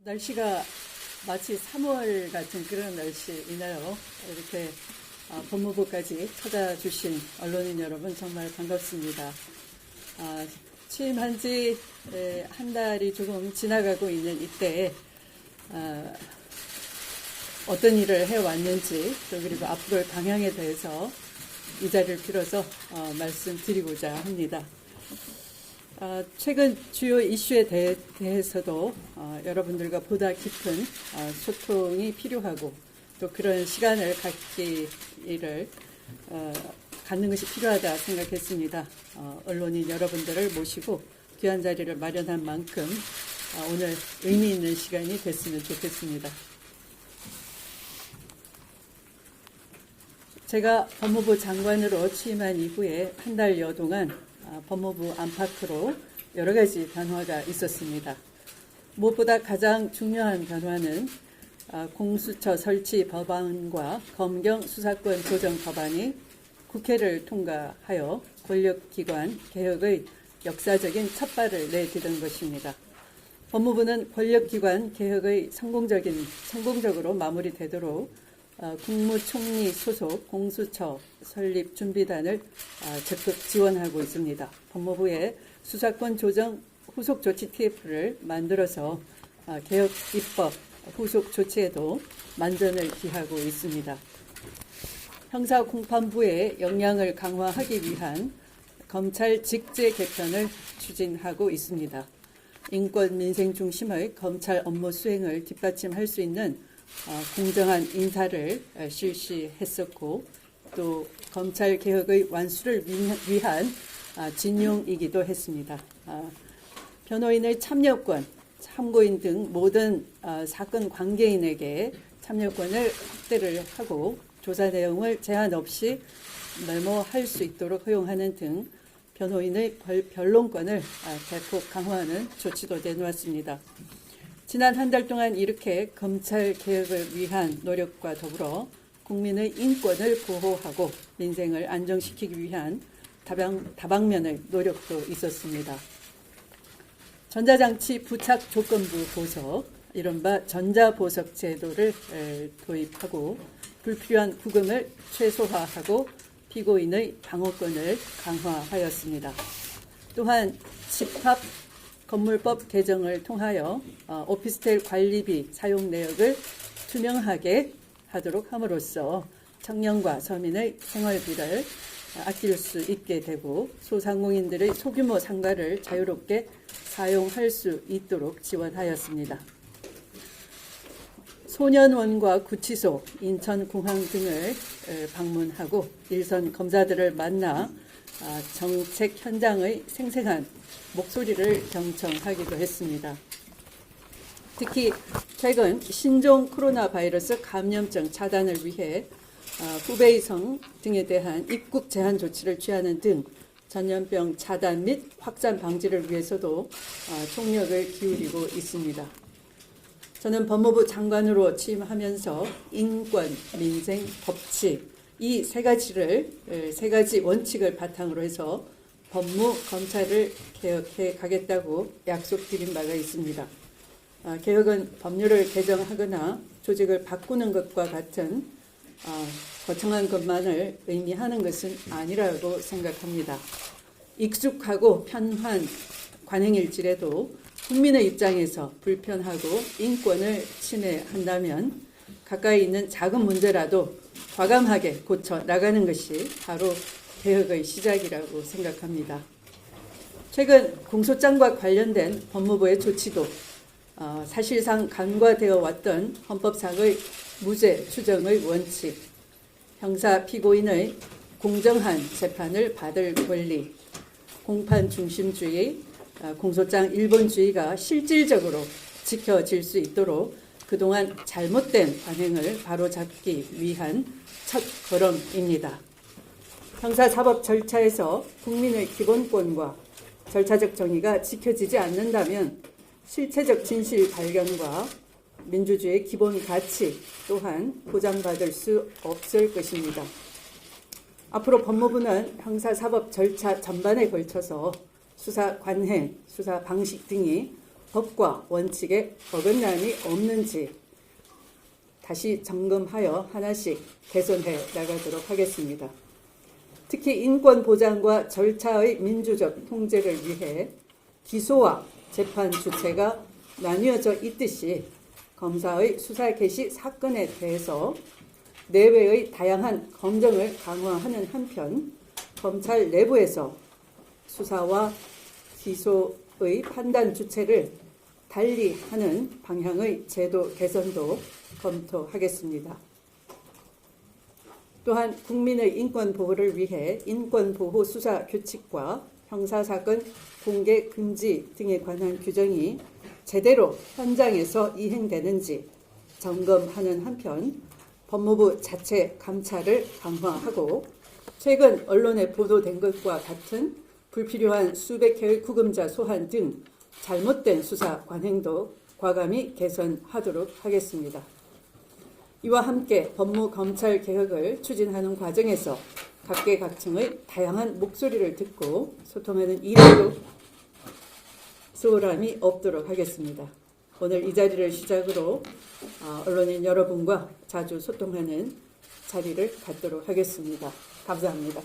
날씨가 마치 3월 같은 그런 날씨이네요. 이렇게 법무부까지 찾아주신 언론인 여러분 정말 반갑습니다. 취임한 지 한 달이 조금 지나가고 있는 이때에 어떤 일을 해왔는지 또 그리고 앞으로의 방향에 대해서 이 자리를 빌어서 말씀드리고자 합니다. 최근 주요 이슈에 대해서도 여러분들과 보다 깊은 소통이 필요하고 또 그런 시간을 갖는 것이 필요하다 생각했습니다. 언론인 여러분들을 모시고 귀한 자리를 마련한 만큼 오늘 의미 있는 시간이 됐으면 좋겠습니다. 제가 법무부 장관으로 취임한 이후에 한 달여 동안 법무부 안팎으로 여러 가지 변화가 있었습니다. 무엇보다 가장 중요한 변화는 공수처 설치 법안과 검경 수사권 조정 법안이 국회를 통과하여 권력기관 개혁의 역사적인 첫발을 내디딘 것입니다. 법무부는 권력기관 개혁의 성공적으로 마무리되도록 국무총리 소속 공수처 설립 준비단을 적극 지원하고 있습니다. 법무부의 수사권 조정 후속 조치 TF를 만들어서 개혁 입법 후속 조치에도 만전을 기하고 있습니다. 형사 공판부의 역량을 강화하기 위한 검찰 직제 개편을 추진하고 있습니다. 인권 민생 중심의 검찰 업무 수행을 뒷받침할 수 있는 공정한 인사를 실시했었고 또 검찰 개혁의 완수를 위한 진용이기도 했습니다. 변호인의 참여권, 참고인 등 모든 사건 관계인에게 참여권을 확대를 하고 조사 내용을 제한 없이 메모할 수 있도록 허용하는 등 변호인의 변론권을 대폭 강화하는 조치도 내놓았습니다. 지난 한 달 동안 이렇게 검찰 개혁을 위한 노력과 더불어 국민의 인권을 보호하고 민생을 안정시키기 위한 다방면의 노력도 있었습니다. 전자장치 부착 조건부 보석, 이른바 전자보석 제도를 도입하고 불필요한 구금을 최소화하고 피고인의 방어권을 강화하였습니다. 또한 집합 건물법 개정을 통하여 오피스텔 관리비 사용 내역을 투명하게 하도록 함으로써 청년과 서민의 생활비를 아낄 수 있게 되고 소상공인들의 소규모 상가를 자유롭게 사용할 수 있도록 지원하였습니다. 소년원과 구치소, 인천공항 등을 방문하고 일선 검사들을 만나 정책 현장의 생생한 목소리를 경청하기도 했습니다. 특히 최근 신종 코로나 바이러스 감염증 차단을 위해 후베이성 등에 대한 입국 제한 조치를 취하는 등 전염병 차단 및 확산 방지를 위해서도 총력을 기울이고 있습니다. 저는 법무부 장관으로 취임하면서 인권, 민생, 법치 이 세 가지 원칙을 바탕으로 해서 법무, 검찰을 개혁해 가겠다고 약속드린 바가 있습니다. 개혁은 법률을 개정하거나 조직을 바꾸는 것과 같은 거창한 것만을 의미하는 것은 아니라고 생각합니다. 익숙하고 편한 관행일지라도 국민의 입장에서 불편하고 인권을 침해한다면 가까이 있는 작은 문제라도 과감하게 고쳐 나가는 것이 바로 개혁의 시작이라고 생각합니다. 최근 공소장과 관련된 법무부의 조치도 사실상 간과되어 왔던 헌법상의 무죄 추정의 원칙, 형사 피고인의 공정한 재판을 받을 권리, 공판 중심주의, 공소장 일본주의가 실질적으로 지켜질 수 있도록 그동안 잘못된 관행을 바로잡기 위한 첫 걸음입니다. 형사사법 절차에서 국민의 기본권과 절차적 정의가 지켜지지 않는다면 실체적 진실 발견과 민주주의의 기본 가치 또한 보장받을 수 없을 것입니다. 앞으로 법무부는 형사사법 절차 전반에 걸쳐서 수사 관행, 수사 방식 등이 법과 원칙에 어긋남이 없는지 다시 점검하여 하나씩 개선해 나가도록 하겠습니다. 특히 인권 보장과 절차의 민주적 통제를 위해 기소와 재판 주체가 나뉘어져 있듯이 검사의 수사 개시 사건에 대해서 내외의 다양한 검증을 강화하는 한편 검찰 내부에서 수사와 기소의 판단 주체를 달리하는 방향의 제도 개선도 검토하겠습니다. 또한 국민의 인권 보호를 위해 인권보호 수사 규칙과 형사사건 공개 금지 등에 관한 규정이 제대로 현장에서 이행되는지 점검하는 한편 법무부 자체 감찰을 강화하고 최근 언론에 보도된 것과 같은 불필요한 수백 회의 구금자 소환 등 잘못된 수사 관행도 과감히 개선하도록 하겠습니다. 이와 함께 법무검찰 개혁을 추진하는 과정에서 각계각층의 다양한 목소리를 듣고 소통하는 일에도 소홀함이 없도록 하겠습니다. 오늘 이 자리를 시작으로 언론인 여러분과 자주 소통하는 자리를 갖도록 하겠습니다. 감사합니다.